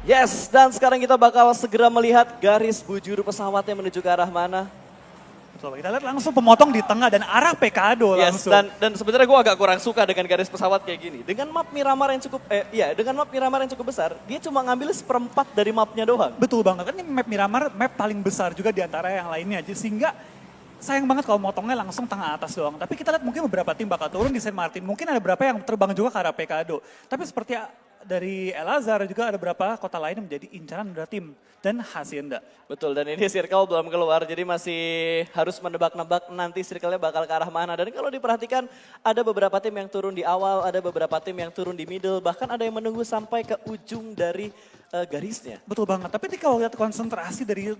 Yes, dan sekarang kita bakal segera melihat garis bujur pesawatnya menuju ke arah mana. Betul, kita lihat langsung pemotong di tengah dan arah Pekado Yes, langsung. dan sebenarnya gue agak kurang suka dengan garis pesawat kayak gini. Dengan map Miramar yang cukup, dengan map Miramar yang cukup besar, dia cuma ngambil seperempat dari mapnya doang. Betul banget, kan ini map Miramar, map paling besar juga di antara yang lainnya. Sehingga sayang banget kalau motongnya langsung tengah atas doang. Tapi kita lihat mungkin beberapa tim bakal turun di Saint Martin. Mungkin ada beberapa yang terbang juga ke arah Pekado. Tapi seperti dari El Azhar juga ada beberapa kota lain yang menjadi incaran dari tim dan Hacienda. Betul, dan ini circle belum keluar, jadi masih harus menebak-nebak nanti circle-nya bakal ke arah mana. Dan kalau diperhatikan, ada beberapa tim yang turun di awal, ada beberapa tim yang turun di middle, bahkan ada yang menunggu sampai ke ujung dari garisnya. Betul banget, tapi kalau lihat konsentrasi dari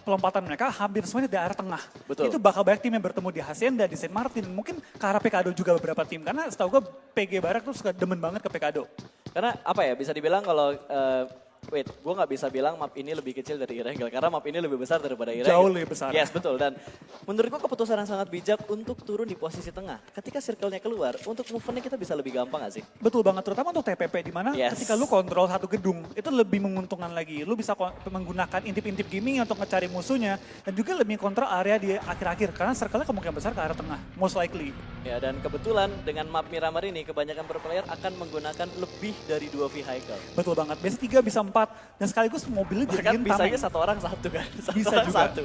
pelompatan mereka hampir semuanya di arah tengah. Betul. Itu bakal banyak tim yang bertemu di Hacienda, di Saint Martin, mungkin ke arah Pekado juga beberapa tim. Karena setahu gue PG Barak tuh suka demen banget ke Pekado. Karena apa ya, bisa dibilang kalau, gue nggak bisa bilang map ini lebih kecil dari Irengel, karena map ini lebih besar daripada Irengel. Jauh lebih besar. Yes, betul. Dan menurut gue keputusan yang sangat bijak untuk turun di posisi tengah. Ketika circle-nya keluar, untuk movement-nya kita bisa lebih gampang gak sih? Betul banget, terutama untuk TPP di mana Yes. ketika lu kontrol satu gedung, itu lebih menguntungkan lagi. Lu bisa menggunakan intip-intip gaming untuk mencari musuhnya, dan juga lebih kontrol area di akhir-akhir, karena circle-nya kemungkinan besar ke arah tengah, most likely. Ya, dan kebetulan dengan map Miramar ini, kebanyakan pro player akan menggunakan lebih dari 2 vehicle. Betul banget, biasanya 3 bisa 4, dan sekaligus mobilnya Bahkan jadiin bisanya tameng. satu orang satu kan? Satu Bisa orang juga. satu.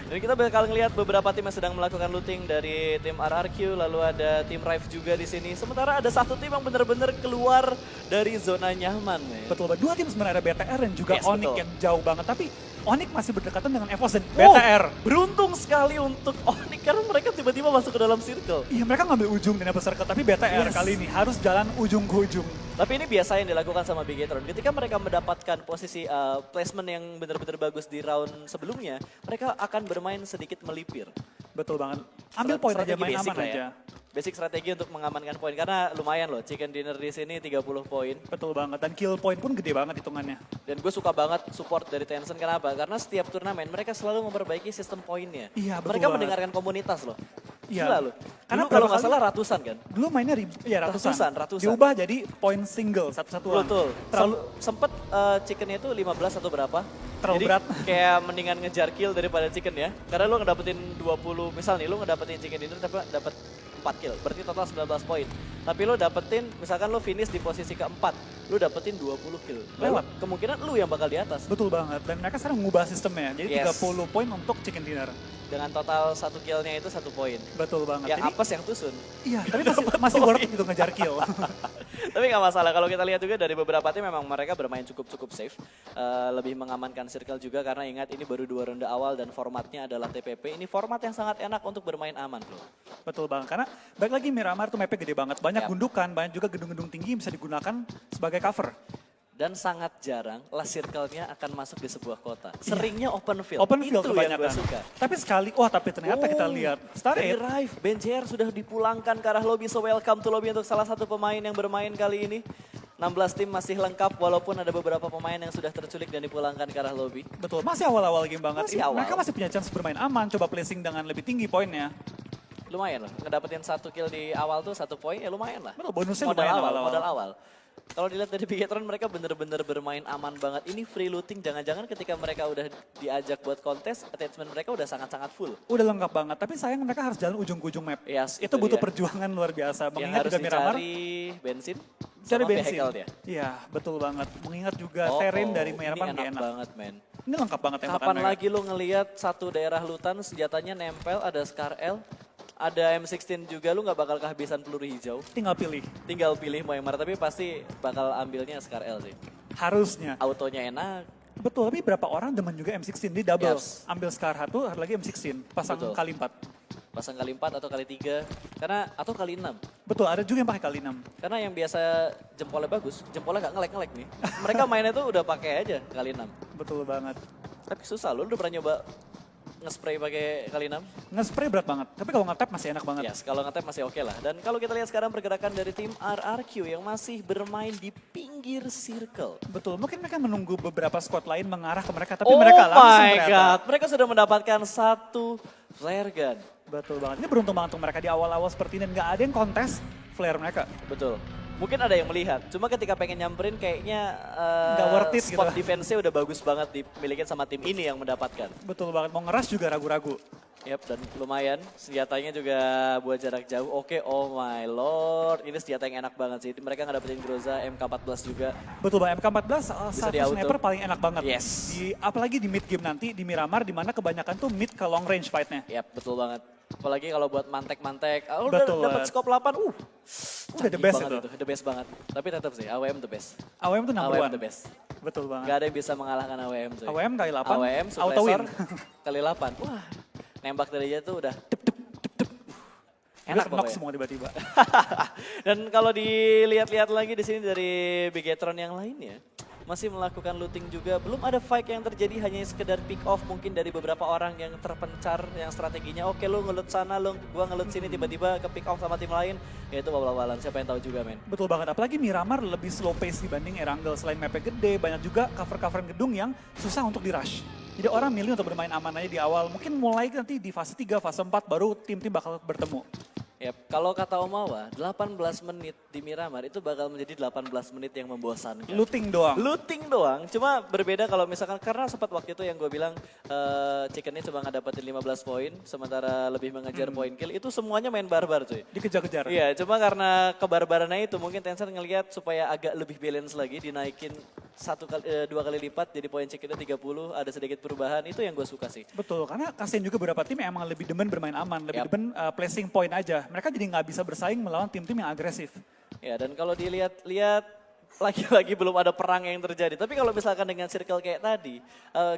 Dan kita bakal ngelihat beberapa tim yang sedang melakukan looting dari tim RRQ, lalu ada tim Rive juga di sini. Sementara ada satu tim yang benar-benar keluar dari zona nyaman. Men. Betul banget, 2 tim sebenarnya ada BTR dan juga Yes, Onyx betul. yang jauh banget, tapi Onyx masih berdekatan dengan EVOS dan Oh, BTR. beruntung sekali untuk Onyx karena mereka tiba-tiba masuk ke dalam circle. Iya, mereka ngambil ujung dan dapat circle, tapi BTR Yes. kali ini harus jalan ujung ke ujung. Tapi ini biasa yang dilakukan sama Bigetron. Ketika mereka mendapatkan posisi placement yang benar-benar bagus di round sebelumnya, mereka akan bermain sedikit melipir. Betul banget. Ambil poin aja, Strategi main basic aman lah ya. aja. Basic strategi untuk mengamankan poin karena lumayan loh, chicken dinner di sini 30 poin. Betul banget, dan kill point pun gede banget hitungannya. Dan gue suka banget support dari Tencent, kenapa? Karena setiap turnamen mereka selalu memperbaiki sistem poinnya. Iya, betul Mereka banget. mendengarkan komunitas loh. Iya. Gila loh. Karena Karena kalau berapa nggak kali- salah ratusan kan? Dulu mainnya ratusan. Ratusan. Diubah jadi poin single, satu-satuan. Betul. Terlalu, Sempet chickennya itu 15 atau berapa. Terlalu Jadi berat. kayak mendingan ngejar kill daripada chicken ya. Karena lu ngedapetin 20, misal nih lu ngedapetin chicken dinner tapi dapet 4 kill. Berarti total 19 poin. Tapi lu dapetin, misalkan lu finish di posisi keempat, lu dapetin 20 kill. Lewat. Kemungkinan lu yang bakal di atas. betul banget. Dan mereka sekarang mengubah sistemnya, jadi Yes. 30 poin untuk chicken dinner. Dengan total 1 killnya itu 1 poin. Betul banget. Yang Jadi, apes yang tusun. iya, tapi masih worth it gitu ngejar kill. Tapi nggak masalah, kalau kita lihat juga dari beberapa tim memang mereka bermain cukup safe. Lebih mengamankan circle juga karena ingat ini baru 2 ronde awal dan formatnya adalah TPP. Ini format yang sangat enak untuk bermain aman bro. Betul banget, karena balik lagi Miramar tuh mapnya gede banget. Banyak Yap. gundukan, banyak juga gedung-gedung tinggi yang bisa digunakan sebagai cover. Dan sangat jarang last circle-nya akan masuk di sebuah kota. Seringnya open field. Open field Itu yang gue kebanyakan. suka. Tapi tapi ternyata kita lihat Star Dari 8 Rive, Ben JR sudah dipulangkan ke arah lobby. So welcome to lobby untuk salah satu pemain yang bermain kali ini. 16 tim masih lengkap walaupun ada beberapa pemain yang sudah terculik dan dipulangkan ke arah lobby. betul, masih awal-awal game banget. Masih awal. Mereka masih punya chance bermain aman, coba placing dengan lebih tinggi poinnya. Lumayan loh, ngedapetin 1 kill di awal tuh 1 poin ya lumayan lah. Betul, bonusnya Modal lumayan awal, awal-awal. modal awal. Kalau dilihat dari Bigetron mereka bener-bener bermain aman banget. Ini free looting, jangan-jangan ketika mereka udah diajak buat kontes, attachment mereka udah sangat-sangat full. Udah lengkap banget, tapi sayang mereka harus jalan ujung ke ujung map. Yes, itu butuh dia. perjuangan luar biasa. Yang Mengingat harus juga Miramar, dicari bensin cari sama bensin. vehicle dia. Iya, betul banget. Mengingat juga terrain dari Miramar ini nggak enak enak. banget men. Ini lengkap banget tembakan Kapan mereka. lagi lo ngelihat satu daerah lutan senjatanya nempel, ada Scar L, ada M16 juga, lu nggak bakal kehabisan peluru hijau. Tinggal pilih. Tinggal pilih mau yang mana, tapi pasti bakal ambilnya Scar L sih. Harusnya. Autonya enak. Betul, tapi berapa orang demen juga M16 di double. Yaps. Ambil Scar 1, ada lagi M16. Pasang Betul. kali 4. Pasang kali 4 atau kali 3, karena atau kali 6. Betul, ada juga yang pakai kali 6. Karena yang biasa jempolnya bagus, jempolnya nggak ngelek-ngelek nih. Mereka mainnya tuh udah pakai aja kali 6. Betul banget. Tapi susah, lu udah pernah nyoba nge-spray pakai kali 6? Nge-spray berat banget, tapi kalau nge-tap masih enak banget. Yes, kalau nge-tap masih oke lah. Dan kalau kita lihat sekarang pergerakan dari tim RRQ yang masih bermain di pinggir circle. Betul, mungkin mereka menunggu beberapa squad lain mengarah ke mereka, tapi mereka langsung my ternyata. god, mereka sudah mendapatkan 1 flare gun. Betul banget, ini beruntung banget untuk mereka di awal-awal seperti ini, dan nggak ada yang kontes flare mereka. Betul. Mungkin ada yang melihat, cuma ketika pengen nyamperin kayaknya Nggak worth it spot gitu. defense-nya udah bagus banget dimiliki sama tim ini yang mendapatkan. Betul banget, mau ngeras juga ragu-ragu. Yap, dan lumayan senjatanya juga buat jarak jauh. Oke, oh my lord, ini senjata yang enak banget sih. Mereka ngedapetin Groza MK14 juga. Betul Bang, MK14 satu di-auto. sniper paling enak banget. Yes. Apalagi di mid game nanti di Miramar di mana kebanyakan tuh mid ke long range fight-nya. Yap, betul banget. Apalagi kalau buat mantek-mantek. Oh, Betul udah dapat banget. skop 8. Udah the Canggih best banget itu. The best banget. Tapi tetap sih, AWM the best. AWM tuh number AWM one. the best. Betul banget. Gak ada yang bisa mengalahkan AWM coy. AWM kali 8, AWM, auto win. suppressor, kali 8. Wah, nembak dari aja tuh udah Enak enak knock pokoknya. semua tiba-tiba. Dan kalau dilihat-lihat lagi di sini dari Bigetron yang lainnya, masih melakukan looting juga. Belum ada fight yang terjadi, hanya sekedar pick off mungkin dari beberapa orang yang terpencar, yang strateginya oke lu ngelut sana, gua ngelut sini, tiba-tiba ke pick off sama tim lain. Ya itu wawal-wawalan, siapa yang tahu juga men. Betul banget, apalagi Miramar lebih slow pace dibanding Erangel. Selain mapnya gede, banyak juga cover-coveran gedung yang susah untuk di-rush. Jadi orang milih untuk bermain aman aja di awal. Mungkin mulai nanti di fase 3, fase 4 baru tim-tim bakal bertemu. Yap, kalau kata Omawa, 18 menit di Miramar itu bakal menjadi 18 menit yang membosankan. Looting doang. Looting doang, cuma berbeda kalau misalkan karena sempat waktu itu yang gue bilang Chickennya cuma ngedapetin 15 poin, sementara lebih mengejar poin kill, itu semuanya main barbar cuy. Dikejar-kejar. Iya, cuma karena kebarbarannya itu mungkin Tencent ngelihat supaya agak lebih balance lagi, dinaikin 2 kali lipat jadi poin Chickennya 30, ada sedikit perubahan, itu yang gue suka sih. Betul, karena kasihan juga beberapa tim yang emang lebih demen bermain aman, lebih Yap. demen placing point aja. Mereka jadi nggak bisa bersaing melawan tim-tim yang agresif. Ya, dan kalau dilihat-lihat lagi-lagi belum ada perang yang terjadi. Tapi kalau misalkan dengan circle kayak tadi,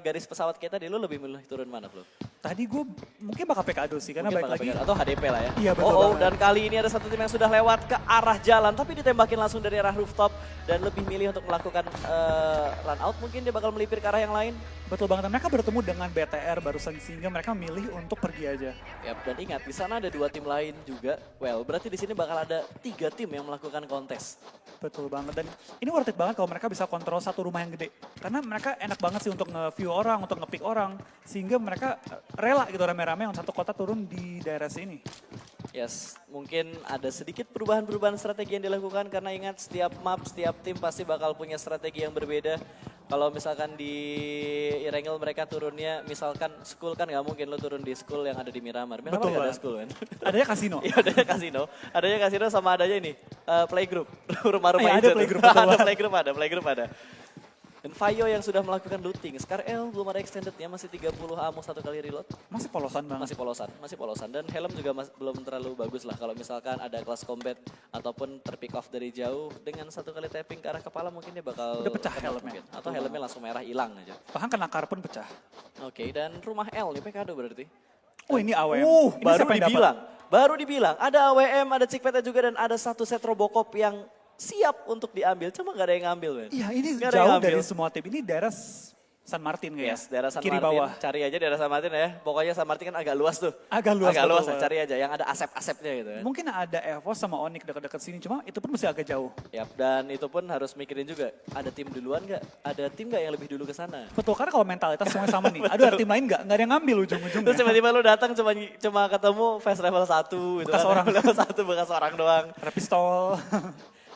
garis pesawat kayak tadi, lu lebih milih turun mana, Bro? Tadi gue mungkin bakal PKADO sih, karena Mungkin balik lagi. bakal atau HDP lah ya. Iya, betul Oh, banget. dan kali ini ada satu tim yang sudah lewat ke arah jalan, tapi ditembakin langsung dari arah rooftop dan lebih milih untuk melakukan run out. Mungkin dia bakal melipir ke arah yang lain. Betul banget, mereka bertemu dengan BTR barusan sehingga mereka milih untuk pergi aja. Yap, dan ingat di sana ada 2 tim lain juga. Well, berarti di sini bakal ada 3 tim yang melakukan kontes. Betul banget, dan ini worth it banget kalau mereka bisa kontrol satu rumah yang gede. Karena mereka enak banget sih untuk nge-view orang, untuk nge-pick orang. Sehingga mereka rela gitu rame-rame yang satu kota turun di daerah sini. Yes, mungkin ada sedikit perubahan-perubahan strategi yang dilakukan karena ingat setiap map, setiap tim pasti bakal punya strategi yang berbeda. Kalau misalkan di Irengel mereka turunnya, misalkan school kan nggak mungkin lo turun di school yang ada di Miramar. Miramar Betul nggak ada banget. school kan? Adanya kasino. Iya adanya kasino sama adanya ini playgroup, rumah-rumah Ada hijau tuh. playgroup, betul ada banget. playgroup ada. Dan Vaio yang sudah melakukan looting, Scar L belum ada extendednya, masih 30 ammo 1 kali reload. Masih polosan banget. Masih polosan. Dan helm juga belum terlalu bagus lah. Kalau misalkan ada kelas combat ataupun terpick off dari jauh, dengan 1 kali tapping ke arah kepala mungkin dia bakal Udah pecah kena helmnya. mungkin. Atau helmnya langsung merah hilang aja. Bahkan kena kar pun pecah. Oke, dan rumah L nih PKADO berarti. Oh ini AWM. Ini Baru siapa yang dapat? dibilang. Baru dibilang. Ada AWM, ada Cikpetnya juga dan ada 1 set Robocop yang siap untuk diambil. Cuma gak ada yang ngambil, men. Iya ini Nggak ada yang jauh ngambil. dari semua tim. Ini daerah San Martin kayaknya. Yes, daerah San Kiri Martin. bawah. Cari aja daerah San Martin ya. Pokoknya San Martin kan agak luas tuh. Agak luas, Agak betul luas ya, banget. cari aja. Yang ada asep-asepnya gitu kan. Mungkin ada Evos sama Onyx dekat-dekat sini. Cuma itu pun masih agak jauh. Yap, dan itu pun harus mikirin juga. Ada tim duluan nggak? Ada tim nggak yang lebih dulu ke sana? Betul, karena kalau mentalitas semuanya sama nih. Aduh ada tim lain nggak ada yang ngambil ujung-ujungnya. Terus tiba-tiba lu datang cuma ketemu fast level 1 gitu Bekas kan. orang. Level 1 bekas orang doang. Ada pistol.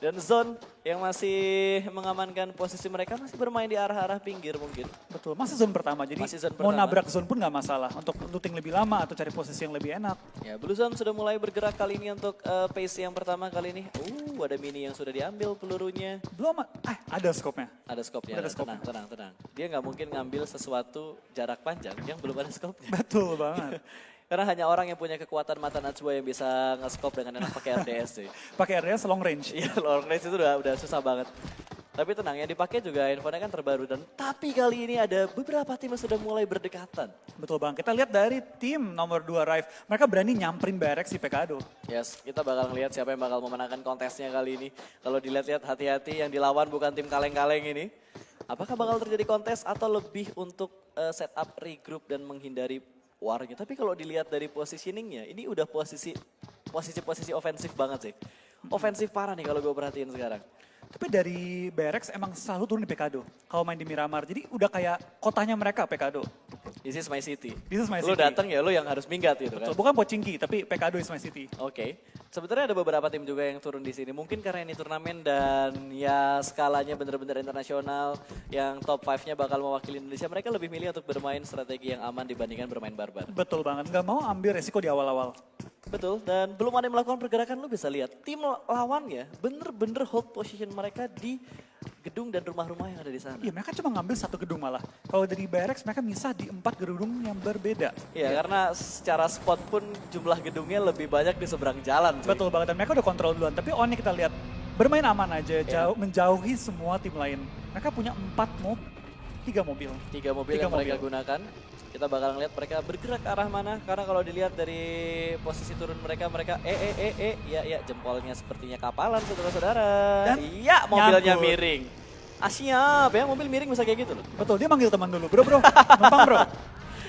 Dan Zone yang masih mengamankan posisi mereka masih bermain di arah-arah pinggir mungkin. Betul, masih zone pertama. Jadi Masih zone mau pertama. nabrak zone pun nggak masalah. Untuk looting lebih lama atau cari posisi yang lebih enak. Ya, Blue Zone sudah mulai bergerak kali ini untuk pace yang pertama kali ini. Ada mini yang sudah diambil pelurunya. Belum, ada scope-nya. Ada skopnya, Ada scope-nya. tenang. Dia nggak mungkin ngambil sesuatu jarak panjang yang belum ada skopnya. Betul banget. Karena hanya orang yang punya kekuatan mata Najwa yang bisa nge-scope dengan enak pakai RDS cuy. Pakai RDS long range. Iya, long range itu udah susah banget. Tapi tenang, yang dipakai juga handphonenya kan terbaru. Tapi kali ini ada beberapa tim yang sudah mulai berdekatan. Betul bang, kita lihat dari tim nomor 2 Rive. Mereka berani nyamperin Berex si PKADO. Yes, kita bakal ngelihat siapa yang bakal memenangkan kontesnya kali ini. Kalau dilihat-lihat hati-hati yang dilawan bukan tim kaleng-kaleng ini. Apakah bakal terjadi kontes atau lebih untuk setup regroup dan menghindari warnya. Tapi kalau dilihat dari positioningnya, ini udah posisi ofensif banget sih. Ofensif parah nih kalau gue perhatiin sekarang. Tapi dari Berex emang selalu turun di PKADO kalau main di Miramar. Jadi udah kayak kotanya mereka PKADO. This is my city. This is my Lu city. datang ya lu yang harus minggat gitu kan. Betul, bukan Pochinki, tapi PKado is my city. Oke. Sebenarnya ada beberapa tim juga yang turun di sini. Mungkin karena ini turnamen dan ya skalanya benar-benar internasional, yang top 5-nya bakal mewakili Indonesia. Mereka lebih milih untuk bermain strategi yang aman dibandingkan bermain barbar. Betul banget, nggak mau ambil resiko di awal-awal. Betul, dan belum ada yang melakukan pergerakan, lu bisa lihat tim lawannya bener-bener hold position mereka di gedung dan rumah-rumah yang ada di sana. Iya, mereka cuma ngambil satu gedung malah. Kalau dari Berex mereka misah di 4 gedung yang berbeda. Iya, karena secara spot pun jumlah gedungnya lebih banyak di seberang jalan. Cuy. Betul banget, dan mereka udah kontrol duluan. Tapi Onyx kita lihat bermain aman aja, menjauhi semua tim lain. Mereka punya 3 mobil. 3 mobil yang mereka gunakan. Kita bakal ngeliat mereka bergerak ke arah mana, karena kalau dilihat dari posisi turun mereka ya jempolnya sepertinya kapalan saudara-saudara. Dan iya, mobilnya nyangkut. miring. Siap ya, mobil miring bisa kayak gitu loh. Betul, dia manggil teman dulu, bro, numpang bro.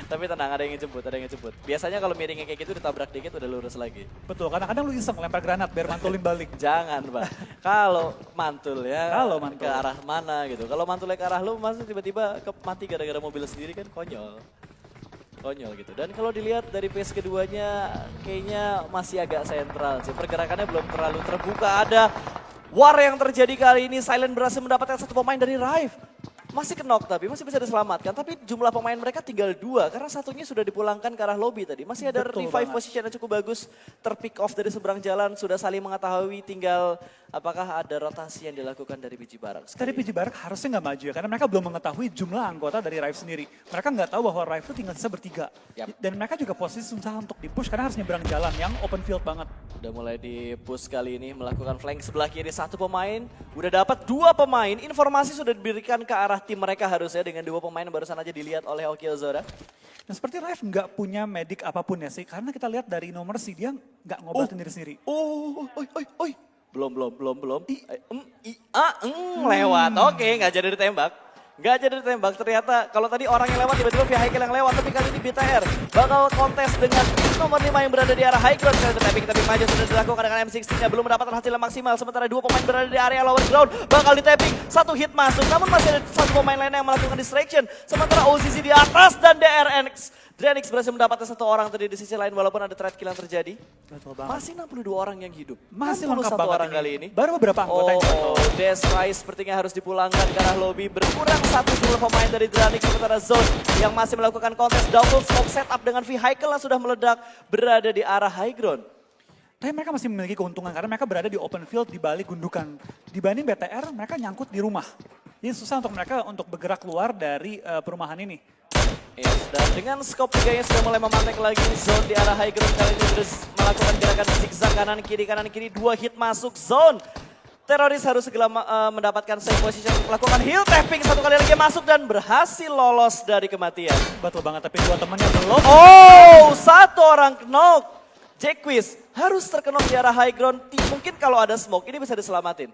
Tapi tenang, ada yang ngejemput. Biasanya kalau miringnya kayak gitu ditabrak dikit udah lurus lagi. Betul, kadang-kadang lu iseng lempar granat biar mantulin balik. Jangan, Pak. Kalau mantul ya, Kalau mantul. ke arah mana gitu. Kalau mantulnya ke arah lu, masa tiba-tiba mati gara-gara mobil sendiri kan konyol. Konyol gitu. Dan kalau dilihat dari pace keduanya, kayaknya masih agak sentral sih. Pergerakannya belum terlalu terbuka. Ada war yang terjadi kali ini. Silent berhasil mendapatkan 1 pemain dari Rive. Masih kenok tapi masih bisa diselamatkan. Tapi jumlah pemain mereka tinggal 2 karena satunya sudah dipulangkan ke arah lobby tadi. Masih ada Betul revive banget. position yang cukup bagus. Terpick off dari seberang jalan. Sudah saling mengetahui, tinggal apakah ada rotasi yang dilakukan dari biji barak. Tadi PJ Barak harusnya nggak maju ya, karena mereka belum mengetahui jumlah anggota dari Rive sendiri. Mereka nggak tahu bahwa Rive itu tinggal sisa bertiga. Yap. Dan mereka juga posisi susah untuk di-push karena harus nyebrang jalan yang open field banget. Udah mulai di push kali ini melakukan flank sebelah kiri 1 pemain. Udah dapat 2 pemain. Informasi sudah diberikan ke arah tim mereka harusnya dengan 2 pemain yang barusan aja dilihat oleh Oki Ozora. Dan seperti Rive nggak punya medik apapun ya sih, karena kita lihat dari nomor sih dia nggak ngobatin diri sendiri. Oi. Belum. Lewat. Oke, nggak jadi ditembak. Ternyata kalau tadi orang yang lewat tiba-tiba vehicle yang lewat. Tapi kali ini BTR bakal kontes dengan nomor 5 yang berada di arah high ground. Kali itu tapi maju sudah dilakukan dengan M16-nya. Belum mendapatkan hasil yang maksimal. Sementara 2 pemain berada di area lower ground. Bakal di-tapping. 1 hit masuk. Namun masih ada 1 pemain lainnya yang melakukan distraction. Sementara OZZ di atas dan Drenix berhasil mendapatkan 1 orang tadi di sisi lain walaupun ada threat kill yang terjadi. Betul banget. Masih 62 orang yang hidup. Masih 61 lengkap banget orang kali ini. Baru beberapa anggota yang jatuh. Des Rise sepertinya harus dipulangkan ke arah lobby. Berkurang 1 jumlah pemain dari Dranix, sementara Zone yang masih melakukan kontes double smoke setup dengan vehicle yang sudah meledak berada di arah high ground. Tapi mereka masih memiliki keuntungan karena mereka berada di open field di balik gundukan. Dibanding BTR, mereka nyangkut di rumah. Jadi susah untuk mereka untuk bergerak keluar dari perumahan ini. Yes, dan dengan scope 3 yang sudah mulai mematek lagi, Zone di arah high ground kali ini terus melakukan gerakan zigzag kanan kiri, 2 hit masuk Zone. Teroris harus segera mendapatkan safe position untuk melakukan heal tapping 1 kali lagi masuk dan berhasil lolos dari kematian. Betul banget, tapi 2 temannya belum. 1 orang knock. Jacquiz harus terkenok di arah high ground. Mungkin kalau ada smoke ini bisa diselamatin.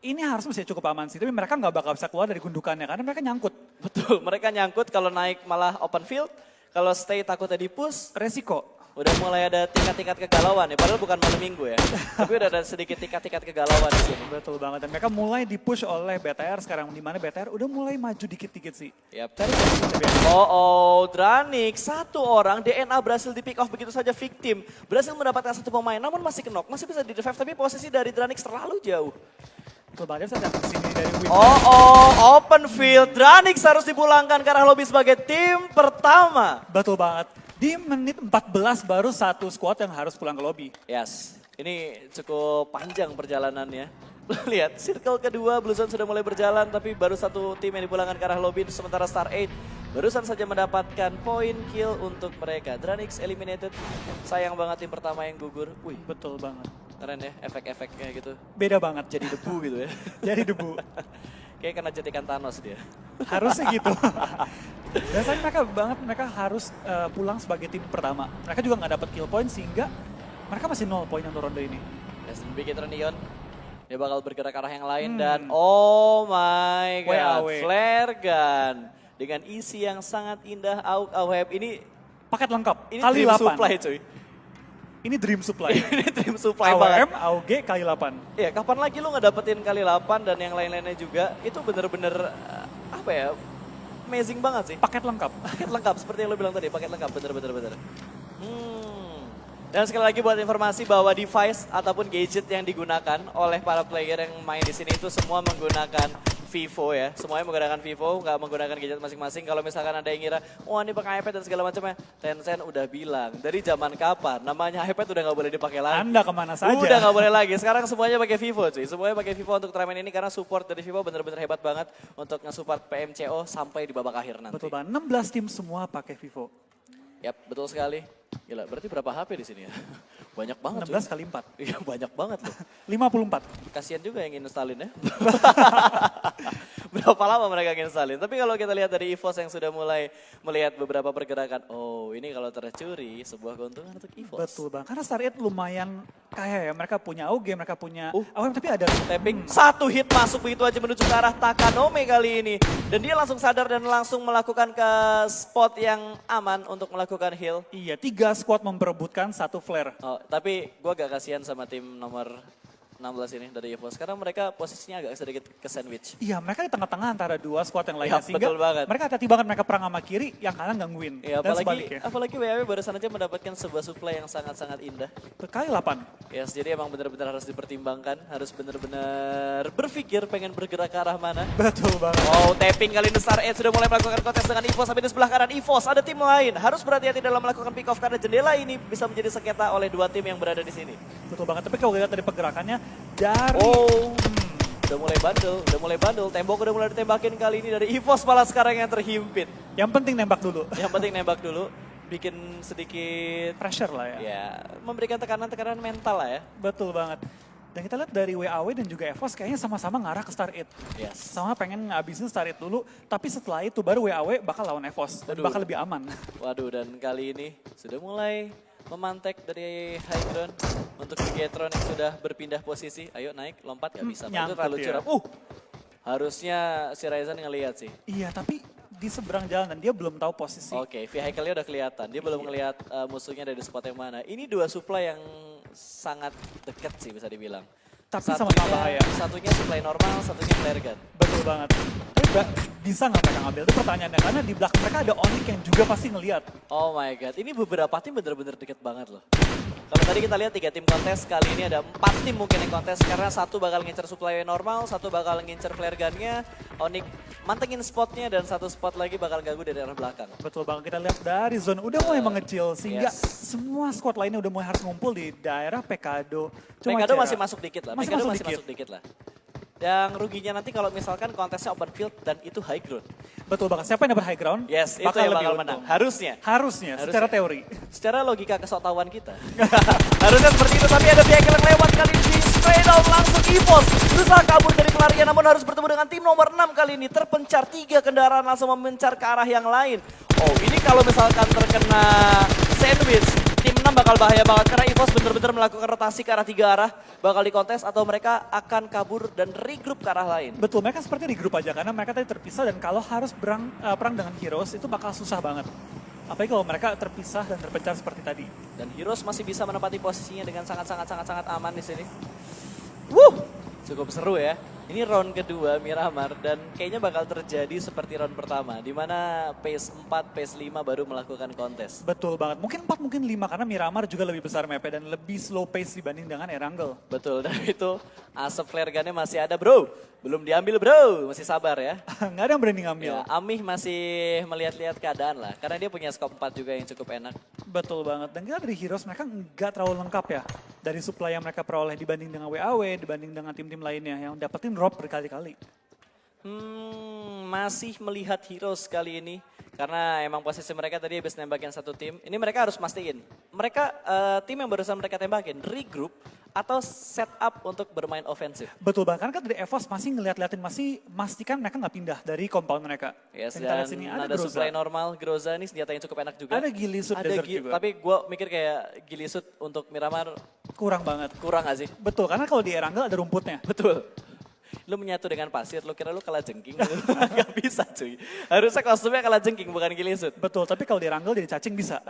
Ini harus masih cukup aman sih, tapi mereka nggak bakal bisa keluar dari gundukannya karena mereka nyangkut. Betul, mereka nyangkut kalau naik malah open field. Kalau stay takutnya di push. Resiko. Udah mulai ada tingkat-tingkat kegalauan ya, padahal bukan malam minggu ya. Tapi udah ada sedikit tingkat-tingkat kegalauan di sini. Betul banget, dan mereka mulai di-push oleh BTR sekarang, di mana BTR udah mulai maju dikit-dikit sih. Yap. Cari posisi BTR. Dranix 1 orang, DNA berhasil di-pick off begitu saja victim. Berhasil mendapatkan 1 pemain, namun masih kenok, masih bisa di-revive, tapi posisi dari Dranix terlalu jauh. Betul banget, saya datang kesini dari win. Open field, Dranix harus dipulangkan ke arah lobby sebagai tim pertama. Betul banget. Di menit 14 baru 1 squad yang harus pulang ke lobby. Yes, ini cukup panjang perjalanannya. Lihat, circle kedua Bluezone sudah mulai berjalan, tapi baru 1 tim yang dipulangkan ke arah lobby, sementara Star 8 barusan saja mendapatkan point kill untuk mereka. Dranix eliminated, sayang banget tim pertama yang gugur. Wih, Betul banget. keren ya efek-efeknya gitu. Beda banget. Jadi debu gitu ya. Jadi debu. Kayak kena jetikan Thanos dia. Harusnya gitu. Dan saya mereka harus pulang sebagai tim pertama. Mereka juga nggak dapat kill point sehingga mereka masih 0 poin untuk ronde ini. Yes, bikin Neon. Dia bakal bergerak ke arah yang lain dan oh my god, WAW. flare gun. Dengan isi yang sangat indah, AUG AWP ini Paket lengkap, ini kali dream 8. supply cuy. Ini dream supply. Ini dream supply banget. AWM, AUG, kali 8. Iya, kapan lagi lu ngedapetin kali 8 dan yang lain-lainnya juga, itu bener-bener apa ya, amazing banget sih. Paket lengkap. Paket lengkap, seperti yang lo bilang tadi, paket lengkap, bener. Dan sekali lagi buat informasi bahwa device ataupun gadget yang digunakan oleh para player yang main di sini itu semua menggunakan Vivo ya. Semuanya menggunakan Vivo, nggak menggunakan gadget masing-masing. Kalau misalkan ada yang ngira, wah ini pakai iPad dan segala macamnya. Tencent udah bilang, dari zaman kapan namanya iPad udah nggak boleh dipakai lagi. Anda kemana saja. Udah nggak boleh lagi. Sekarang semuanya pakai Vivo cuy. Semuanya pakai Vivo untuk turnamen ini karena support dari Vivo bener-bener hebat banget untuk nge-support PMCO sampai di babak akhir nanti. Betul banget, 16 tim semua pakai Vivo. Yap, betul sekali. Gila, berarti berapa HP di sini ya? Banyak banget 16 kali 4. Iya, banyak banget loh. 54. Kasihan juga yang installin ya. Berapa lama mereka installin. Tapi kalau kita lihat dari EVOS yang sudah mulai melihat beberapa pergerakan. Oh, ini kalau tercuri sebuah keuntungan untuk EVOS. Betul bang, karena Star 8 lumayan kaya ya. Mereka punya AUG, mereka punya AWM, tapi ada Tapping, satu hit masuk begitu aja menuju ke arah Takanome kali ini. Dan dia langsung sadar dan langsung melakukan ke spot yang aman untuk melakukan heal. Iya, 3 squad memperebutkan 1 flare. Oh, tapi gue agak kasihan sama tim nomor 16 ini dari EVOS karena mereka posisinya agak sedikit ke sandwich. Iya, mereka di tengah-tengah antara 2 squad yang lainnya. Ya, Sehingga betul banget. mereka hati-hati banget mereka perang sama kiri, yang kanan gangguin. Ya, Dan sebaliknya. apalagi WAW barusan aja mendapatkan sebuah supply yang sangat-sangat indah. Kali 8. Yes, jadi emang benar-benar harus dipertimbangkan, harus benar-benar berpikir pengen bergerak ke arah mana. Betul banget. Oh, tapping kali ini Star 8 sudah mulai melakukan kontes dengan EVOS, tapi di sebelah kanan EVOS ada tim lain. Harus berhati-hati dalam melakukan pick off karena jendela ini bisa menjadi sengketa oleh 2 tim yang berada di sini. Betul banget, tapi kalau lihat dari pergerakannya, dari... Oh, udah mulai bandel. Tembok udah mulai ditembakin kali ini dari EVOS malah sekarang yang terhimpit. Yang penting nembak dulu. Yang penting nembak dulu, bikin sedikit Pressure lah ya. ya memberikan tekanan-tekanan mental lah ya. Betul banget. Dan kita lihat dari WAW dan juga EVOS kayaknya sama-sama ngarah ke Star 8. Yes. Sama pengen ngabisin Star 8 dulu, tapi setelah itu baru WAW bakal lawan EVOS. Dan Waduh. bakal lebih aman. Waduh, dan kali ini sudah mulai memantek dari high ground untuk Bigetron yang sudah berpindah posisi. Ayo naik, lompat gak bisa. Itu nyangkut terlalu ya. curam. Harusnya si Ryzen ngelihat sih. Iya, tapi di seberang jalan dan dia belum tahu posisi. Oke, vehicle-nya udah kelihatan. Dia belum ngelihat musuhnya dari spot yang mana. Ini 2 supply yang sangat dekat sih bisa dibilang. Tapi sama-sama bahaya. Satunya supply normal, satunya flare gun. Betul banget. Tapi bisa nggak mereka ngambil? Itu pertanyaannya. Karena di belakang mereka ada Onyx yang juga pasti ngelihat. Oh my god, ini beberapa tim bener-bener deket banget loh. Kalau tadi kita lihat 3 tim kontes, kali ini ada 4 tim mungkin yang kontes. Karena satu bakal ngincer supply normal, satu bakal ngincer flare gunnya, Onyx mantengin spotnya, dan satu spot lagi bakal ganggu dari arah belakang. Betul banget, kita lihat dari zone udah mulai mengecil. Sehingga Yes. semua squad lainnya udah mulai harus ngumpul di daerah Pekado. Pekado masih masuk dikit lah, Masih Pekado masuk masih dikit. masuk dikit lah. Yang ruginya nanti kalau misalkan kontesnya open field dan itu high ground. Betul banget, siapa yang dapat high ground? Yes, itu yang bakal lebih menang. untung. Harusnya. Harusnya, secara teori. Secara logika kesoktawan kita. Harusnya seperti itu, tapi ada vehicle yang lewat kali ini. Di spray down langsung EVOS. Berusaha kabur dari pelarian, namun harus bertemu dengan tim nomor 6 kali ini. Terpencar 3 kendaraan langsung memencar ke arah yang lain. Oh, ini kalau misalkan terkena sandwich, tim 6 bakal bahaya banget. Karena EVOS bener-bener melakukan rotasi ke arah 3 arah. Bakal di kontes atau mereka akan kabur dan regroup ke arah lain. Betul, mereka seperti di grup aja karena mereka tadi terpisah dan kalau harus perang dengan Heroes itu bakal susah banget. Apalagi kalau mereka terpisah dan terpencar seperti tadi. Dan Heroes masih bisa menempati posisinya dengan sangat aman di sini. Cukup seru ya. Ini round kedua Miramar dan kayaknya bakal terjadi seperti round pertama. Di mana pace 4, pace 5 baru melakukan kontes. Betul banget, mungkin 4, mungkin 5 karena Miramar juga lebih besar mapnya dan lebih slow pace dibanding dengan Erangel. Betul, dan itu asap flare gunnya masih ada bro. Belum diambil bro, masih sabar ya. Nggak ada yang berani ngambil. Ya, Amih masih melihat-lihat keadaan lah. Karena dia punya scope 4 juga yang cukup enak. Betul banget, dan kita dari Heroes mereka nggak terlalu lengkap ya. Dari supply yang mereka peroleh dibanding dengan WAW, dibanding dengan tim-tim lainnya yang dapetin drop berkali-kali. Masih melihat Heroes kali ini. Karena emang posisi mereka tadi habis nembakin satu tim. Ini mereka harus mastiin. Mereka, tim yang barusan mereka tembakin, regroup atau set up untuk bermain ofensif. Betul banget, karena kan dari EVOS masih ngeliat-liatin, masih mastikan mereka nggak pindah dari compound mereka. Yes, Dan kita lihat dan sini ada Groza. supply normal, Groza ini senjata yang cukup enak juga. Ada Gilisut Desert juga. Tapi gue mikir kayak Gilisut untuk Miramar Kurang banget. kurang gak sih? Betul, karena kalau di Erangel ada rumputnya. Betul. Lu menyatu dengan pasir, lu kira lu kalah jengking. Gak bisa cuy. Harusnya kostumnya kalah jengking, bukan Gilisut. Betul, tapi kalau di Erangel jadi cacing bisa.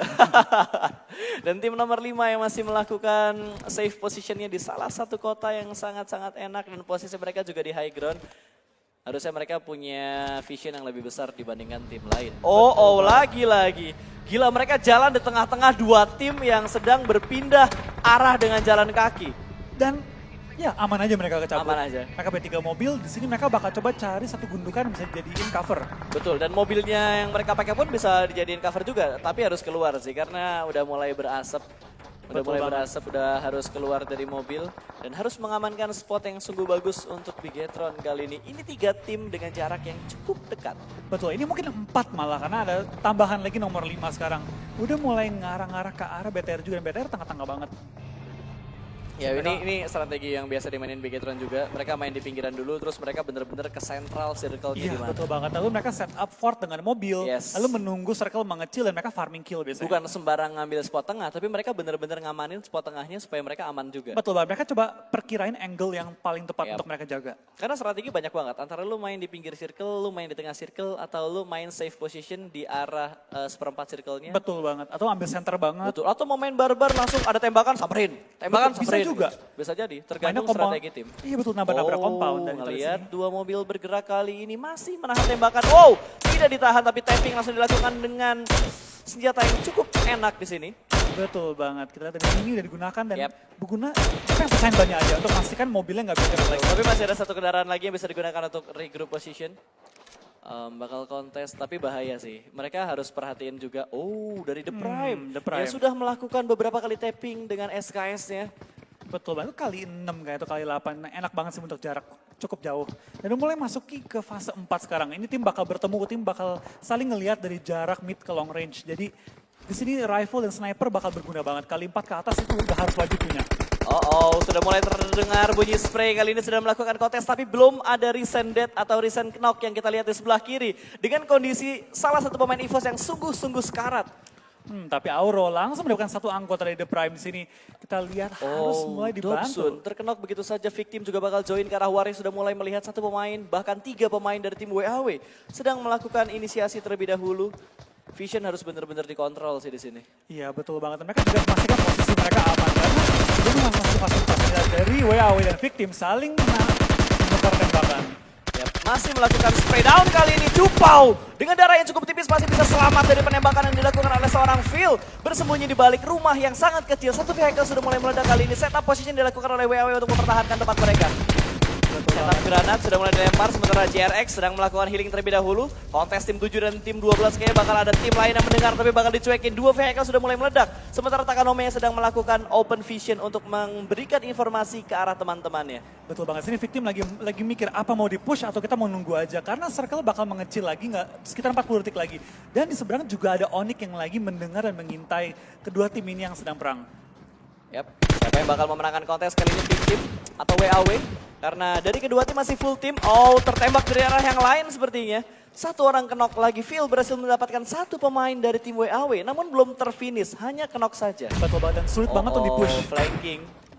Dan tim nomor 5 yang masih melakukan safe positionnya di salah satu kota yang sangat-sangat enak. Dan posisi mereka juga di high ground. Harusnya mereka punya vision yang lebih besar dibandingkan tim lain. Oh, lagi-lagi. Gila, mereka jalan di tengah-tengah dua tim yang sedang berpindah arah dengan jalan kaki. Dan ya aman aja mereka kecabut. Aman aja. Mereka B3 mobil, di sini mereka bakal coba cari satu gundukan yang bisa dijadiin cover. Betul, dan mobilnya yang mereka pakai pun bisa dijadiin cover juga. Tapi harus keluar sih, karena udah mulai berasap. Udah harus keluar dari mobil dan harus mengamankan spot yang sungguh bagus untuk Bigetron kali ini. Ini 3 tim dengan jarak yang cukup dekat. Betul, ini mungkin 4 malah karena ada tambahan lagi nomor 5 sekarang. Udah mulai ngarah-ngarah ke arah BTR juga dan BTR tengah-tengah banget. Ya ini strategi yang biasa dimainin Bigetron juga. Mereka main di pinggiran dulu terus mereka bener-bener ke central circle Iya di mana. betul banget, lalu mereka set up fort dengan mobil, Yes. lalu menunggu circle mengecil dan mereka farming kill biasanya. Bukan sembarang ngambil spot tengah, tapi mereka bener-bener ngamanin spot tengahnya supaya mereka aman juga. Betul banget, mereka coba perkirain angle yang paling tepat Yap. untuk mereka jaga. Karena strategi banyak banget, antara lu main di pinggir circle, lu main di tengah circle, atau lu main safe position di arah seperempat circle-nya. Betul banget, atau ambil center banget. Betul, atau mau main barbar langsung ada tembakan, samperin. Tembakan, Bisa samperin. juga. Bisa jadi, Mainnya tergantung compound. strategi tim. Iya betul, nabrak-nabrak compound. Dan Ngeliat dua mobil bergerak kali ini masih menahan tembakan. Wow, tidak ditahan tapi tapping langsung dilakukan dengan senjata yang cukup enak di sini. Betul banget, kita lihat ini udah digunakan dan Yap. berguna apa yang pesain banyak aja untuk memastikan mobilnya nggak bisa gerak lagi. Tapi masih ada satu kendaraan lagi yang bisa digunakan untuk regroup position. Bakal kontes, tapi bahaya sih. Mereka harus perhatiin juga, dari The Prime. The Prime. Yang sudah melakukan beberapa kali tapping dengan SKS-nya. Betul banget, kali 6 kayak itu kali 8. Enak banget sih untuk jarak cukup jauh. Dan udah mulai masuki ke fase 4 sekarang. Ini tim bakal bertemu, tim bakal saling ngelihat dari jarak mid ke long range. Jadi di sini rifle dan sniper bakal berguna banget. Kali 4 ke atas itu udah harus wajib punya. Sudah mulai terdengar bunyi spray. Kali ini sudah melakukan kontes, tapi belum ada recent death atau recent knock yang kita lihat di sebelah kiri. Dengan kondisi salah satu pemain EVOS yang sungguh-sungguh sekarat. Tapi Auro langsung mendapatkan satu anggota dari The Prime di sini. Kita lihat harus mulai Dobson dibantu. terkenok begitu saja. Victim juga bakal join ke arah Waris, sudah mulai melihat satu pemain, bahkan 3 pemain dari tim WAW sedang melakukan inisiasi terlebih dahulu. Vision harus benar-benar dikontrol sih di sini. Iya betul banget. Mereka juga memastikan posisi mereka aman. Karena sebelum masuk ke fase 4 dari WAW dan Victim saling menukar tembakan. Yap, masih melakukan spray down kali ini. Cupau dengan darah yang cukup tipis masih bisa selamat dari penembakan yang dilakukan oleh seorang Phil. Bersembunyi di balik rumah yang sangat kecil. Satu vehicle sudah mulai meledak kali ini. Setup position dilakukan oleh WAW untuk mempertahankan tempat mereka. Setup granat sudah mulai dilempar, sementara JRX sedang melakukan healing terlebih dahulu. Kontes tim 7 dan tim 12 kayaknya bakal ada tim lain yang mendengar tapi bakal dicuekin. 2 vehicle sudah mulai meledak. Sementara Takanome sedang melakukan open vision untuk memberikan informasi ke arah teman-temannya. Betul banget, sini Victim lagi mikir apa mau di-push atau kita mau nunggu aja. Karena circle bakal mengecil lagi, nggak sekitar 40 detik lagi. Dan di seberang juga ada Onyx yang lagi mendengar dan mengintai kedua tim ini yang sedang perang. Yap, siapa yang bakal memenangkan kontes kali ini, Victim atau WAW? Karena dari kedua tim masih full tim. Tertembak dari arah yang lain sepertinya. Satu orang kenok lagi. Phil berhasil mendapatkan satu pemain dari tim WAW, namun belum terfinish, hanya kenok saja. Betul banget dan sulit banget untuk di-push.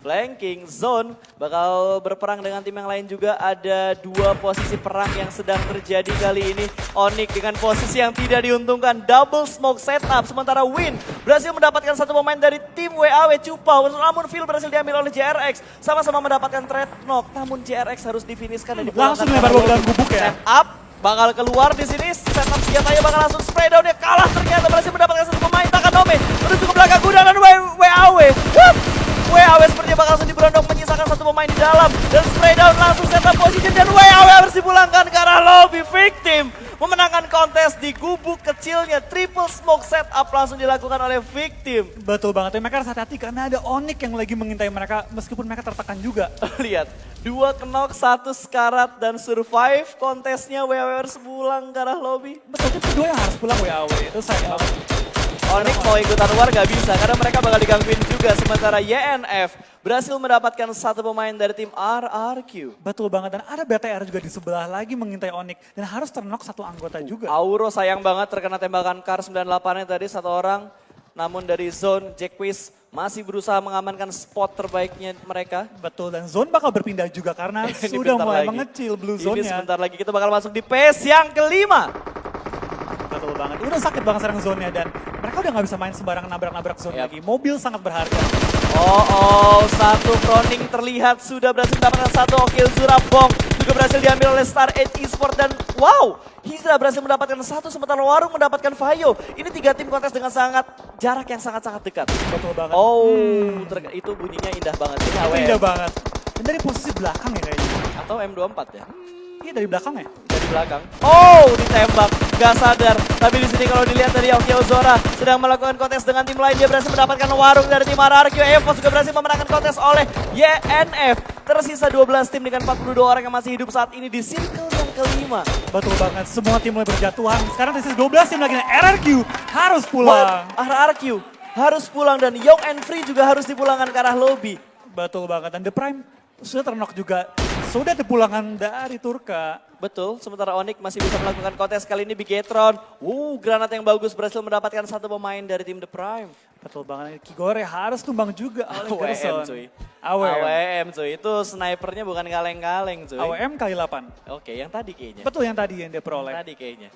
Flanking zone bakal berperang dengan tim yang lain juga. Ada 2 posisi perang yang sedang terjadi kali ini. Onyx dengan posisi yang tidak diuntungkan, double smoke setup. Sementara Win berhasil mendapatkan satu pemain dari tim WAW Cupau. Namun Phil berhasil diambil oleh JRX. Sama-sama mendapatkan trade knock, namun JRX harus difinishkan dan Langsung melempar bom dalam gubuk ya. Setup bakal keluar di sini. Setup senjatanya bakal langsung spray down. Dia kalah ternyata, berhasil mendapatkan satu pemain. Takanome menuju ke belakang kuda dan WAW. WAW sepertinya bakal langsung diberondong menyisakan satu pemain di dalam. Dan spray down langsung setup position dan WAW harus dipulangkan ke arah lobby. Victim memenangkan kontes di gubuk kecilnya. Triple smoke setup langsung dilakukan oleh Victim. Betul banget, mereka harus hati-hati karena ada Onyx yang lagi mengintai mereka meskipun mereka tertekan juga. Lihat, 2 kenok, 1 sekarat dan survive kontesnya. WAW harus pulang ke arah lobby. Betul, itu kedua yang harus pulang WAW, itu sayang banget. Onyx mau ikutan war gak bisa karena mereka bakal digangguin juga. Sementara YNF berhasil mendapatkan satu pemain dari tim RRQ. Betul banget, dan ada BTR juga di sebelah lagi mengintai Onyx dan harus ternok satu anggota juga. Auro sayang banget terkena tembakan Kar 98-nya tadi satu orang. Namun dari zone, Jackwis masih berusaha mengamankan spot terbaiknya mereka. Betul, dan zone bakal berpindah juga karena Ini sudah bentar mulai lagi. mengecil blue Ini zone-nya. sebentar lagi kita bakal masuk di phase yang kelima. Betul banget, udah sakit banget sekarang zone-nya dan mereka udah nggak bisa main sembarangan nabrak-nabrak zone Yap. lagi. Mobil sangat berharga. Satu Croning terlihat sudah berhasil mendapatkan satu. Oke, Zurabong juga berhasil diambil oleh Star 8 Esports dan wow, Hydra berhasil mendapatkan satu sementara Warung mendapatkan Vaio. Ini 3 tim kontes dengan jarak yang sangat-sangat dekat. Betul banget. Oh, itu bunyinya indah banget. Ini Itu AWM. indah banget. Dan dari posisi belakang ya kayaknya. Atau M24 ya? Iya dari belakang ya. Dari belakang. Oh, ditembak. Gak sadar. Tapi di sini kalau dilihat dari Aoki Ozora sedang melakukan kontes dengan tim lain. Dia berhasil mendapatkan Warung dari tim RRQ. EVOS juga berhasil memenangkan kontes oleh YNF. Tersisa 12 tim dengan 42 orang yang masih hidup saat ini di circle yang kelima. Betul banget. Semua tim mulai berjatuhan. Sekarang tersisa 12 tim lagi. RRQ harus pulang. RRQ harus pulang dan Young and Free juga harus dipulangkan ke arah lobby. Betul banget. Dan The Prime sudah ternok juga. Sudah dipulangkan dari Turka. Betul, sementara Onyx masih bisa melakukan kontes kali ini Bigetron. Granat yang bagus berhasil mendapatkan satu pemain dari tim The Prime. Betul banget. Kigore harus tumbang juga oleh AWM Gerson. cuy. AWM. AWM cuy, itu snipernya bukan kaleng-kaleng cuy. AWM kali 8. Oke, yang tadi kayaknya. Betul yang tadi yang dia peroleh. Tadi kayaknya.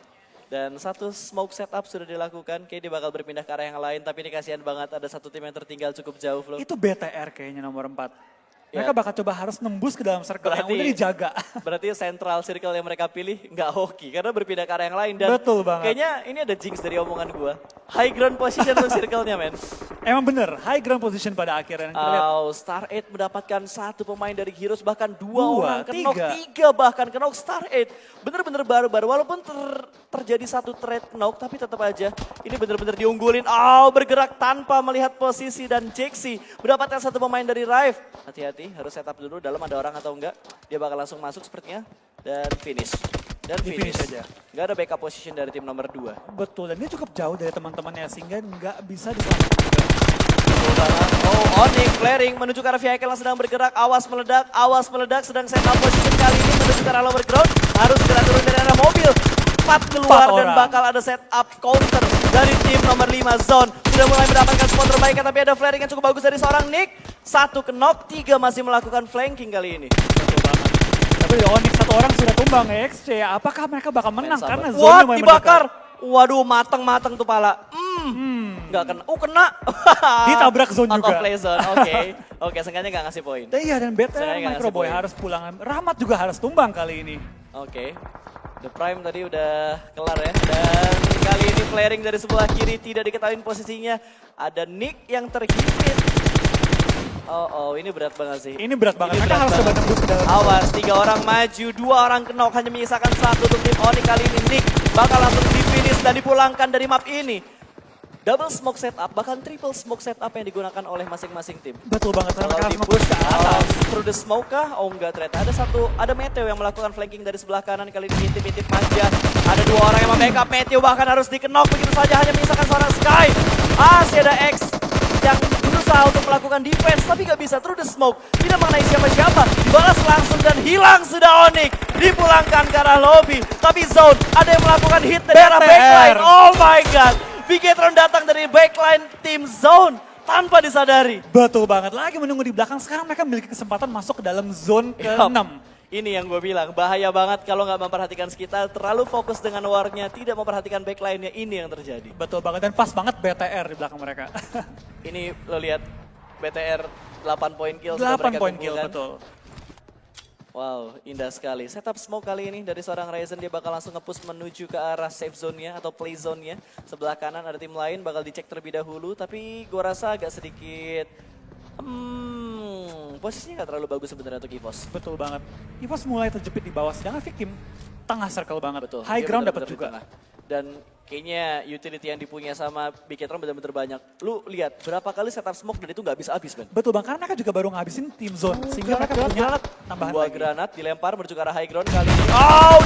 Dan satu smoke setup sudah dilakukan, kayak dia bakal berpindah ke arah yang lain. Tapi ini kasihan banget, ada satu tim yang tertinggal cukup jauh loh. Itu BTR kayaknya nomor 4. Ya. Mereka bakal coba harus nembus ke dalam circle yang udah dijaga. Berarti central circle yang mereka pilih nggak hoki karena berpindah ke arah yang lain. Dan Betul banget. kayaknya ini ada jinx dari omongan gua. High ground position tuh circle-nya men. Emang bener, high ground position pada akhirnya. Kita lihat. Star 8 mendapatkan satu pemain dari Heroes, bahkan dua orang kenok, tiga. tiga bahkan kenok Star 8. Bener-bener baru-baru, walaupun terjadi satu trade knock, tapi tetap aja ini bener-bener diunggulin. Bergerak tanpa melihat posisi dan Jaxi mendapatkan satu pemain dari Rive. Hati-hati, harus setup dulu dalam ada orang atau enggak. Dia bakal langsung masuk sepertinya dan finish. Dan finish aja. Nggak ada backup position dari tim nomor 2. Betul, dan dia cukup jauh dari teman-temannya sehingga nggak bisa diselamatkan. Onyx flaring menuju ke arah vehicle yang sedang bergerak. Awas meledak, sedang set up position kali ini menuju ke arah lower ground. Harus segera turun dari arah mobil. 4 keluar dan orang. bakal ada set up counter dari tim nomor 5 Zone. Sudah mulai mendapatkan spot terbaiknya tapi ada flaring yang cukup bagus dari seorang Nick. 1 ke knock, 3 masih melakukan flanking kali ini. Betul banget. Tapi di Onyx 1 orang sudah tumbang XC. Apakah mereka bakal menang? Karena Wah, zone mulai dibakar. mendekat. Waduh, mateng-mateng tuh pala. Nggak kena. Kena. Ditabrak zone Out juga. of play zone, oke, seenggaknya nggak ngasih poin. Iya, dan BTR Saya nggak Microboy ngasih poin. harus pulang. Rahmat juga harus tumbang kali ini. Oke. The Prime tadi udah kelar ya. Dan kali ini flaring dari sebelah kiri tidak diketahui posisinya. Ada Nick yang terhimpit. Ini berat banget sih. Ini berat banget. Ini Mereka berat harus banget. coba nembus ke dalam. Awas, 3 orang maju, 2 orang kenok, hanya menyisakan 1 untuk tim Onyx kali ini. Nick bakal langsung di-finish dan dipulangkan dari map ini. Double smoke setup, bahkan triple smoke setup yang digunakan oleh masing-masing tim. Betul banget. Karena Kalau mereka di harus push nembus ke atas. through the smoke kah? Enggak ternyata. Ada Meteo yang melakukan flanking dari sebelah kanan. Kali ini intip-intip manja. Ada 2 orang yang membackup Meteo, bahkan harus dikenok begitu saja. Hanya menyisakan seorang Sky. Si ada X yang berusaha untuk melakukan defense, tapi gak bisa through the smoke. Tidak mengenai siapa-siapa. Dibalas langsung dan hilang sudah Onyx. Dipulangkan ke arah lobby. Tapi Zone ada yang melakukan hit dari arah BTR. backline. Oh my god. Bigetron datang dari backline tim Zone tanpa disadari. Betul banget. Lagi menunggu di belakang. Sekarang mereka memiliki kesempatan masuk ke dalam zone ke-6. Ini yang gue bilang, bahaya banget kalau nggak memperhatikan sekitar, terlalu fokus dengan warnya, tidak memperhatikan backline-nya, ini yang terjadi. Betul banget. Dan pas banget BTR di belakang mereka. Ini lo lihat, BTR 8 poin kill sudah 8 mereka poin kill, kumpulkan. betul. Wow, indah sekali. Setup smoke kali ini dari seorang Ryzen, dia bakal langsung nge-push menuju ke arah safe zone-nya atau play zone-nya. Sebelah kanan ada tim lain, bakal dicek terlebih dahulu, tapi gue rasa agak sedikit... posisinya nggak terlalu bagus sebenarnya untuk EVOS. Betul banget. EVOS mulai terjepit di bawah, sedangkan Victim tengah circle banget. Betul. High dia ground benar-benar dapat di juga. tengah. Dan kayaknya utility yang dipunya sama Bigetron benar-benar banyak. Lu lihat berapa kali setup smoke dan itu nggak habis-habis, Ben. Betul bang, karena mereka juga baru ngabisin team zone. Sehingga mereka punya tambahan 2 lagi. granat dilempar menuju ke arah high ground kali ini.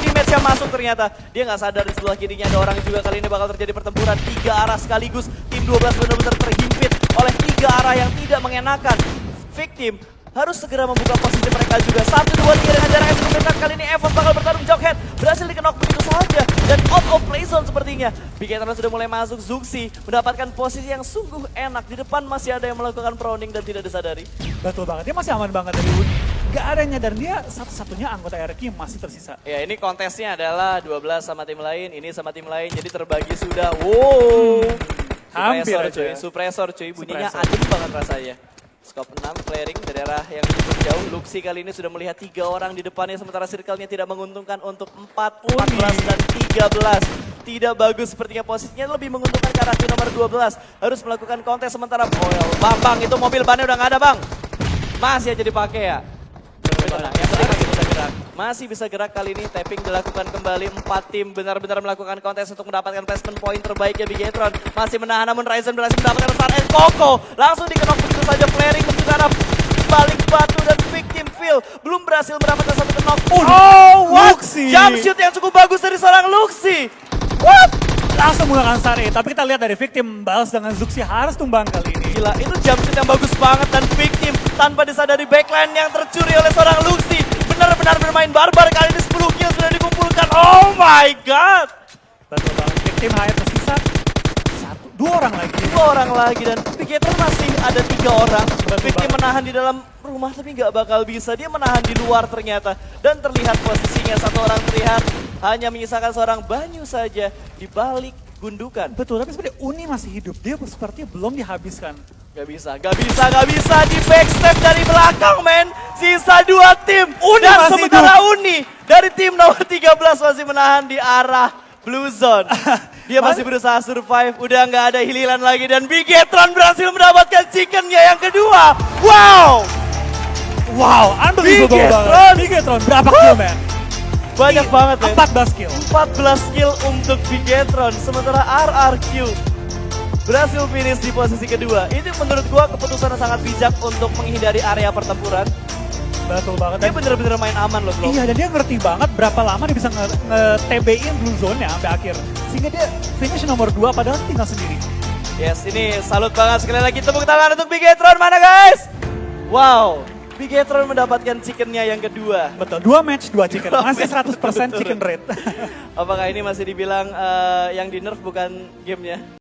Di match yang masuk ternyata. Dia nggak sadar di sebelah kirinya ada orang juga. Kali ini bakal terjadi pertempuran 3 arah sekaligus. Tim 12 benar-benar terhimpit oleh 3 arah yang tidak mengenakan. Victim harus segera membuka posisi mereka juga. 1, 2, 3 dengan jarak yang cukup dekat. Kali ini EVOS bakal bertarung Jughead. Berhasil dikenok begitu saja. Dan out of play zone sepertinya. Bigetron sudah mulai masuk. Zuxi mendapatkan posisi yang sungguh enak. Di depan masih ada yang melakukan proning dan tidak disadari. Betul banget, dia masih aman banget dari Uni. Gak ada yang nyadar, dia satu-satunya anggota RRQ yang masih tersisa. Ya ini kontesnya adalah 12 sama tim lain. Ini sama tim lain. Jadi terbagi sudah. Wow. Hampir Suppressor aja. cuy. Suppressor cuy. Bunyinya Suppressor. adem banget rasanya. Scope 6, flaring dari arah yang cukup jauh. Luxi kali ini sudah melihat 3 orang di depannya, sementara circle-nya tidak menguntungkan untuk 4, 14, dan 13. Tidak bagus sepertinya posisinya, lebih menguntungkan ke arah tim nomor 12. Harus melakukan kontes sementara Boyle. Bang, itu mobil bannya udah nggak ada bang. Masih aja dipakai ya. Tenang, yang penting masih bisa gerak. Masih bisa gerak kali ini, tapping dilakukan kembali. 4 tim benar-benar melakukan kontes untuk mendapatkan placement point terbaiknya Bigetron. Masih menahan, namun Ryzen berhasil mendapatkan Star and Koko. Langsung dikenok begitu saja, flaring menuju ke arah balik batu dan victim fill. Belum berhasil mendapatkan satu kenok. Oh, what? Luxi. Jump shoot yang cukup bagus dari seorang Luxi. What? Langsung menggunakan Sari, tapi kita lihat dari victim balas dengan Zuxi harus tumbang kali ini. Gila, itu jump shoot yang bagus banget dan victim tanpa disadari backline yang tercuri oleh seorang Luxi. Benar-benar bermain barbar, kali ini 10 kill sudah dikumpulkan. Oh my god. Betul banget, victim hanya tersisa 2 orang lagi. 2 orang lagi dan Bigetron masih ada 3 orang. Betul Victim banget. menahan di dalam rumah tapi nggak bakal bisa. Dia menahan di luar ternyata. Dan terlihat posisinya, 1 orang terlihat hanya menyisakan seorang Banyu saja di balik gundukan. Betul, tapi sebenarnya Uni masih hidup. Dia sepertinya belum dihabiskan. Gak bisa di backstep dari belakang men. Sisa 2 tim. Uni Dan masih sementara hidup. Uni dari tim nomor 13 masih menahan di arah Blue Zone. Dia masih berusaha survive, udah nggak ada hiliran lagi dan Bigetron berhasil mendapatkan chickennya yang kedua. Wow! Wow, unbelievable Bigetron. banget. Bigetron, berapa kill, man? Banyak banget ya. 14 kill. 14 kill untuk Bigetron, sementara RRQ berhasil finish di posisi kedua. Ini menurut gua keputusan yang sangat bijak untuk menghindari area pertempuran. Betul banget. Dia bener-bener main aman loh, Bro. Iya, dan dia ngerti banget berapa lama dia bisa nge-TB-in Blue Zone-nya sampai akhir. Sehingga dia finish nomor 2 padahal tinggal sendiri. Yes, ini salut banget sekali lagi, tepuk tangan untuk Bigetron, mana guys? Wow, Bigetron mendapatkan chickennya yang kedua. Betul, 2 match, 2 chicken. Masih 100% chicken rate. Apakah ini masih dibilang yang di nerf bukan gamenya?